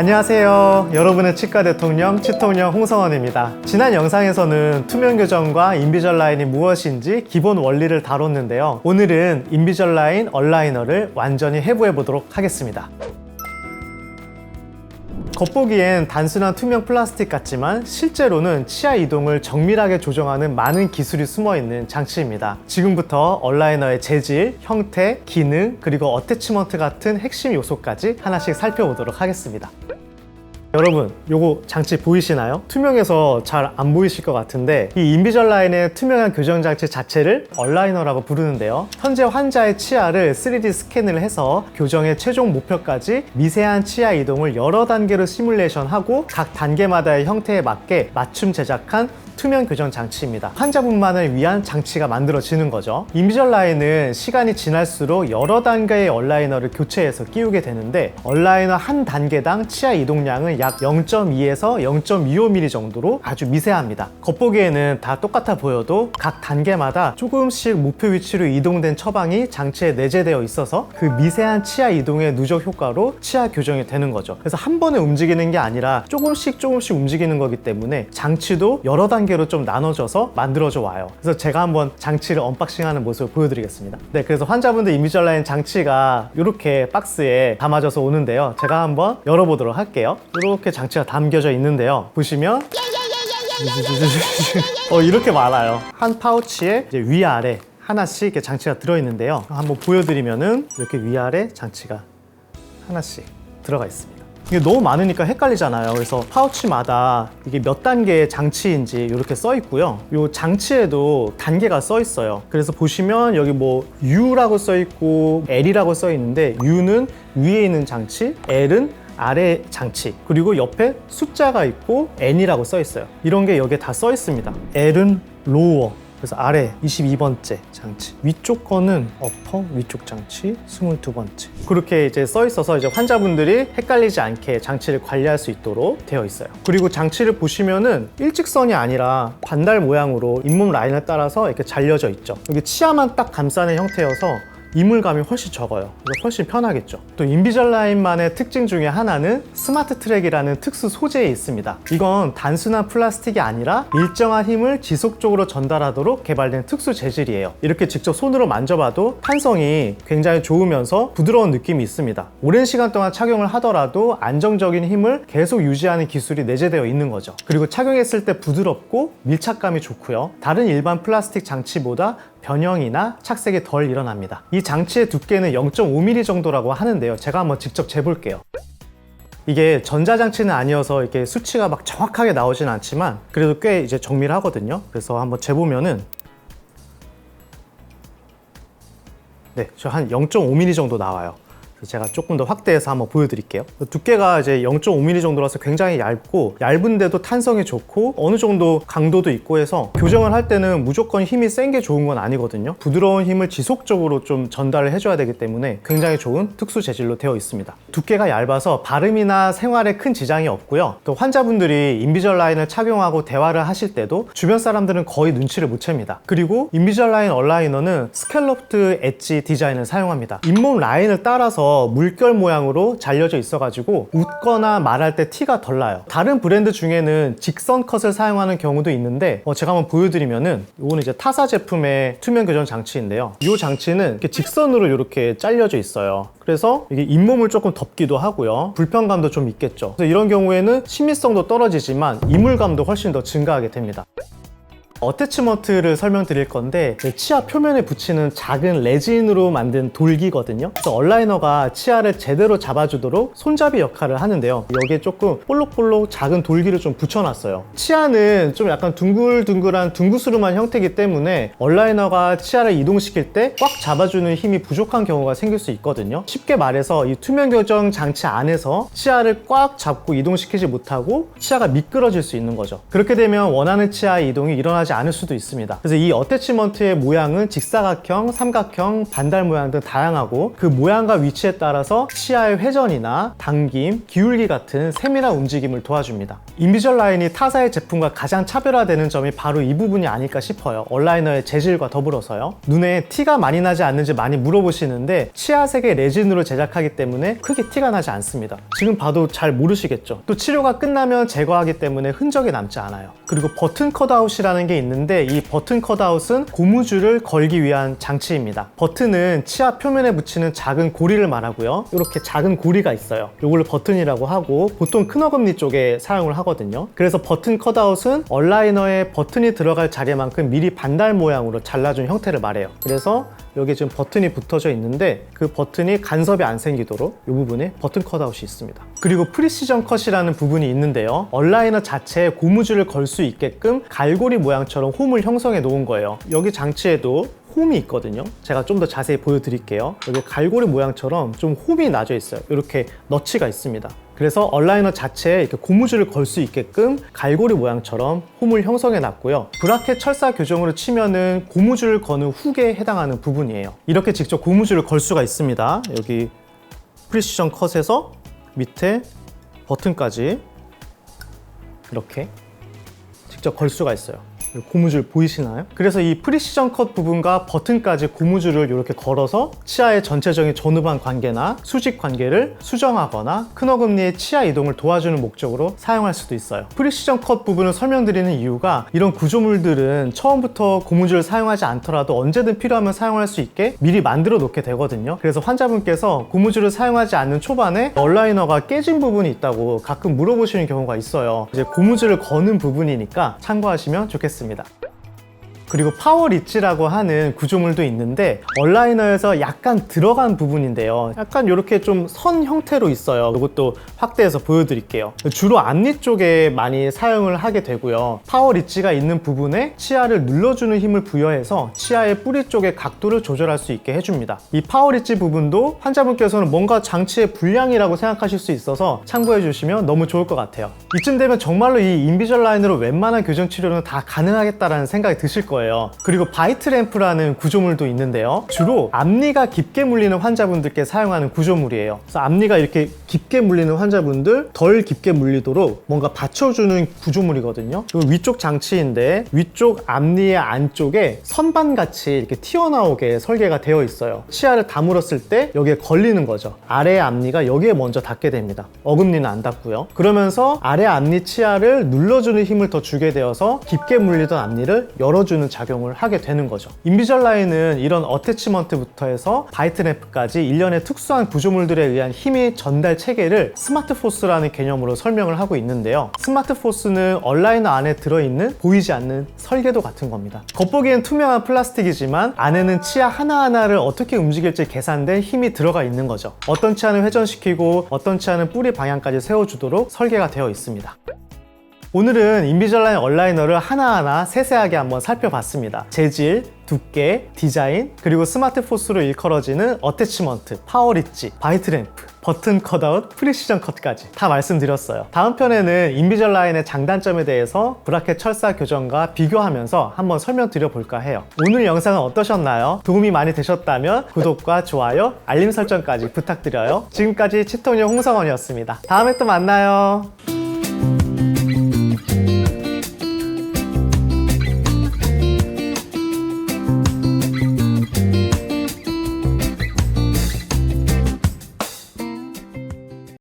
안녕하세요. 여러분의 치과 대통령 치통령 홍성원입니다. 지난 영상에서는 투명 교정과 인비절라인이 무엇인지 기본 원리를 다뤘는데요. 오늘은 인비절라인 얼라이너를 완전히 해부해 보도록 하겠습니다. 겉보기엔 단순한 투명 플라스틱 같지만 실제로는 치아 이동을 정밀하게 조정하는 많은 기술이 숨어있는 장치입니다. 지금부터 얼라이너의 재질, 형태, 기능, 그리고 어태치먼트 같은 핵심 요소까지 하나씩 살펴보도록 하겠습니다. 여러분, 요거 장치 보이시나요? 투명해서 잘 안 보이실 것 같은데 이 인비절라인의 투명한 교정 장치 자체를 얼라이너라고 부르는데요. 현재 환자의 치아를 3D 스캔을 해서 교정의 최종 목표까지 미세한 치아 이동을 여러 단계로 시뮬레이션하고 각 단계마다의 형태에 맞게 맞춤 제작한 투명 교정 장치입니다. 환자분만을 위한 장치가 만들어지는 거죠. 인비절라인은 시간이 지날수록 여러 단계의 얼라이너를 교체해서 끼우게 되는데 얼라이너 한 단계당 치아 이동량은 약 0.2에서 0.25mm 정도로 아주 미세합니다. 겉보기에는 다 똑같아 보여도 각 단계마다 조금씩 목표 위치로 이동된 처방이 장치에 내재되어 있어서 그 미세한 치아 이동의 누적 효과로 치아 교정이 되는 거죠. 그래서 한 번에 움직이는 게 아니라 조금씩 움직이는 거기 때문에 장치도 여러 단계로 좀 나눠져서 만들어져 와요. 그래서 제가 한번 장치를 언박싱하는 모습을 보여드리겠습니다. 네, 그래서 환자분들 인비절라인 장치가 이렇게 박스에 담아져서 오는데요. 제가 한번 열어보도록 할게요. 이렇게 장치가 담겨져 있는데요. 보시면 이렇게 많아요. 한 파우치에 이제 위아래 하나씩 이렇게 장치가 들어있는데요. 한번 보여드리면은 이렇게 위아래 장치가 하나씩 들어가 있습니다. 이게 너무 많으니까 헷갈리잖아요. 그래서 파우치마다 이게 몇 단계의 장치인지 이렇게 써 있고요. 이 장치에도 단계가 써 있어요. 그래서 보시면 여기 뭐 U라고 써 있고 L이라고 써 있는데 U는 위에 있는 장치, L은 아래 장치, 그리고 옆에 숫자가 있고 N이라고 써 있어요. 이런 게 여기에 다 써 있습니다. L은 로워, 그래서 아래 22번째 장치, 위쪽 거는 어퍼, 위쪽 장치 22번째. 그렇게 이제 써 있어서 이제 환자분들이 헷갈리지 않게 장치를 관리할 수 있도록 되어 있어요. 그리고 장치를 보시면은 일직선이 아니라 반달 모양으로 잇몸 라인을 따라서 이렇게 잘려져 있죠. 여기 치아만 딱 감싸는 형태여서 이물감이 훨씬 적어요. 훨씬 편하겠죠. 또 인비절라인만의 특징 중에 하나는 스마트 트랙이라는 특수 소재에 있습니다. 이건 단순한 플라스틱이 아니라 일정한 힘을 지속적으로 전달하도록 개발된 특수 재질이에요. 이렇게 직접 손으로 만져봐도 탄성이 굉장히 좋으면서 부드러운 느낌이 있습니다. 오랜 시간 동안 착용을 하더라도 안정적인 힘을 계속 유지하는 기술이 내재되어 있는 거죠. 그리고 착용했을 때 부드럽고 밀착감이 좋고요. 다른 일반 플라스틱 장치보다 변형이나 착색이 덜 일어납니다. 이 장치의 두께는 0.5mm 정도라고 하는데요. 제가 한번 직접 재볼게요. 이게 전자장치는 아니어서 이렇게 수치가 막 정확하게 나오진 않지만 그래도 꽤 이제 정밀하거든요. 그래서 한번 재보면은 네, 저 한 0.5mm 정도 나와요. 제가 조금 더 확대해서 한번 보여드릴게요. 두께가 이제 0.5mm 정도라서 굉장히 얇고 얇은데도 탄성이 좋고 어느 정도 강도도 있고 해서 교정을 할 때는 무조건 힘이 센 게 좋은 건 아니거든요. 부드러운 힘을 지속적으로 좀 전달을 해줘야 되기 때문에 굉장히 좋은 특수 재질로 되어 있습니다. 두께가 얇아서 발음이나 생활에 큰 지장이 없고요. 또 환자분들이 인비절라인을 착용하고 대화를 하실 때도 주변 사람들은 거의 눈치를 못 챕니다. 그리고 인비절라인 얼라이너는 스캘롭트 엣지 디자인을 사용합니다. 잇몸 라인을 따라서 물결 모양으로 잘려져 있어가지고 웃거나 말할 때 티가 덜 나요. 다른 브랜드 중에는 직선 컷을 사용하는 경우도 있는데 제가 한번 보여드리면은 이거는 이제 타사 제품의 투명 교정 장치인데요. 이 장치는 이렇게 직선으로 이렇게 잘려져 있어요. 그래서 이게 잇몸을 조금 덮기도 하고요. 불편감도 좀 있겠죠. 그래서 이런 경우에는 친밀성도 떨어지지만 이물감도 훨씬 더 증가하게 됩니다. 어태치먼트를 설명드릴 건데 치아 표면에 붙이는 작은 레진으로 만든 돌기거든요. 그래서 얼라이너가 치아를 제대로 잡아주도록 손잡이 역할을 하는데요. 여기에 조금 볼록볼록 작은 돌기를 좀 붙여놨어요. 치아는 좀 약간 둥글둥글한 둥구스름한 형태이기 때문에 얼라이너가 치아를 이동시킬 때 꽉 잡아주는 힘이 부족한 경우가 생길 수 있거든요. 쉽게 말해서 이 투명 교정 장치 안에서 치아를 꽉 잡고 이동시키지 못하고 치아가 미끄러질 수 있는 거죠. 그렇게 되면 원하는 치아 이동이 일어나지 들어가지 않을 수도 있습니다. 그래서 이 어태치먼트의 모양은 직사각형, 삼각형, 반달 모양 등 다양하고 그 모양과 위치에 따라서 치아의 회전이나 당김, 기울기 같은 세밀한 움직임을 도와줍니다. 인비절라인이 타사의 제품과 가장 차별화되는 점이 바로 이 부분이 아닐까 싶어요. 얼라이너의 재질과 더불어서요. 눈에 티가 많이 나지 않는지 많이 물어보시는데 치아색의 레진으로 제작하기 때문에 크게 티가 나지 않습니다. 지금 봐도 잘 모르시겠죠? 또 치료가 끝나면 제거하기 때문에 흔적이 남지 않아요. 그리고 버튼 컷아웃이라는 게 있는데 이 버튼 컷아웃은 고무줄을 걸기 위한 장치입니다. 버튼은 치아 표면에 붙이는 작은 고리를 말하고요. 이렇게 작은 고리가 있어요. 이걸로 버튼이라고 하고 보통 큰 어금니 쪽에 사용을 하거든요. 그래서 버튼 컷아웃은 얼라이너에 버튼이 들어갈 자리만큼 미리 반달 모양으로 잘라준 형태를 말해요. 그래서 여기 지금 버튼이 붙어져 있는데 그 버튼이 간섭이 안 생기도록 이 부분에 버튼 컷아웃이 있습니다. 그리고 프리시전 컷이라는 부분이 있는데요. 얼라이너 자체에 고무줄을 걸 수 있게끔 갈고리 모양처럼 홈을 형성해 놓은 거예요. 여기 장치에도 홈이 있거든요. 제가 좀 더 자세히 보여드릴게요. 여기 갈고리 모양처럼 좀 홈이 나져 있어요. 이렇게 너치가 있습니다. 그래서 얼라이너 자체에 이렇게 고무줄을 걸 수 있게끔 갈고리 모양처럼 홈을 형성해 놨고요. 브라켓 철사 교정으로 치면은 고무줄을 거는 훅에 해당하는 부분이에요. 이렇게 직접 고무줄을 걸 수가 있습니다. 여기 프리시전 컷에서 밑에 버튼까지 이렇게 직접 걸 수가 있어요. 고무줄 보이시나요? 그래서 이 프리시전 컷 부분과 버튼까지 고무줄을 이렇게 걸어서 치아의 전체적인 전후방 관계나 수직 관계를 수정하거나 큰 어금니의 치아 이동을 도와주는 목적으로 사용할 수도 있어요. 프리시전 컷 부분을 설명드리는 이유가 이런 구조물들은 처음부터 고무줄을 사용하지 않더라도 언제든 필요하면 사용할 수 있게 미리 만들어 놓게 되거든요. 그래서 환자분께서 고무줄을 사용하지 않는 초반에 얼라이너가 깨진 부분이 있다고 가끔 물어보시는 경우가 있어요. 이제 고무줄을 거는 부분이니까 참고하시면 좋겠습니다. 그리고 파워 리치라고 하는 구조물도 있는데 얼라이너에서 약간 들어간 부분인데요. 약간 이렇게 좀 선 형태로 있어요. 이것도 확대해서 보여드릴게요. 주로 앞니 쪽에 많이 사용을 하게 되고요. 파워 리치가 있는 부분에 치아를 눌러주는 힘을 부여해서 치아의 뿌리 쪽의 각도를 조절할 수 있게 해줍니다. 이 파워 리치 부분도 환자분께서는 뭔가 장치의 불량이라고 생각하실 수 있어서 참고해 주시면 너무 좋을 것 같아요. 이쯤 되면 정말로 이 인비절라인으로 웬만한 교정 치료는 다 가능하겠다라는 생각이 드실 거예요. 그리고 바이트 램프라는 구조물도 있는데요. 주로 앞니가 깊게 물리는 환자분들께 사용하는 구조물이에요. 그래서 앞니가 이렇게 깊게 물리는 환자분들 덜 깊게 물리도록 뭔가 받쳐주는 구조물이거든요. 그리고 위쪽 장치인데 위쪽 앞니의 안쪽에 선반같이 이렇게 튀어나오게 설계가 되어 있어요. 치아를 다물었을 때 여기에 걸리는 거죠. 아래 앞니가 여기에 먼저 닿게 됩니다. 어금니는 안 닿고요. 그러면서 아래 앞니 치아를 눌러주는 힘을 더 주게 되어서 깊게 물리던 앞니를 열어주는 작용을 하게 되는 거죠. 인비절라인은 이런 어태치먼트부터 해서 바이트 램프까지 일련의 특수한 구조물들에 의한 힘의 전달 체계를 스마트 포스라는 개념으로 설명을 하고 있는데요. 스마트 포스는 얼라이너 안에 들어있는 보이지 않는 설계도 같은 겁니다. 겉보기엔 투명한 플라스틱이지만 안에는 치아 하나하나를 어떻게 움직일지 계산된 힘이 들어가 있는 거죠. 어떤 치아는 회전시키고 어떤 치아는 뿌리 방향까지 세워주도록 설계가 되어 있습니다. 오늘은 인비절라인 얼라이너를 하나하나 세세하게 한번 살펴봤습니다. 재질, 두께, 디자인, 그리고 스마트 포스로 일컬어지는 어태치먼트, 파워 리치, 바이트 램프, 버튼 컷아웃, 프리시전 컷까지 다 말씀드렸어요. 다음 편에는 인비절라인의 장단점에 대해서 브라켓 철사 교정과 비교하면서 한번 설명드려 볼까 해요. 오늘 영상은 어떠셨나요? 도움이 많이 되셨다면 구독과 좋아요, 알림 설정까지 부탁드려요. 지금까지 치통요 홍성원이었습니다. 다음에 또 만나요.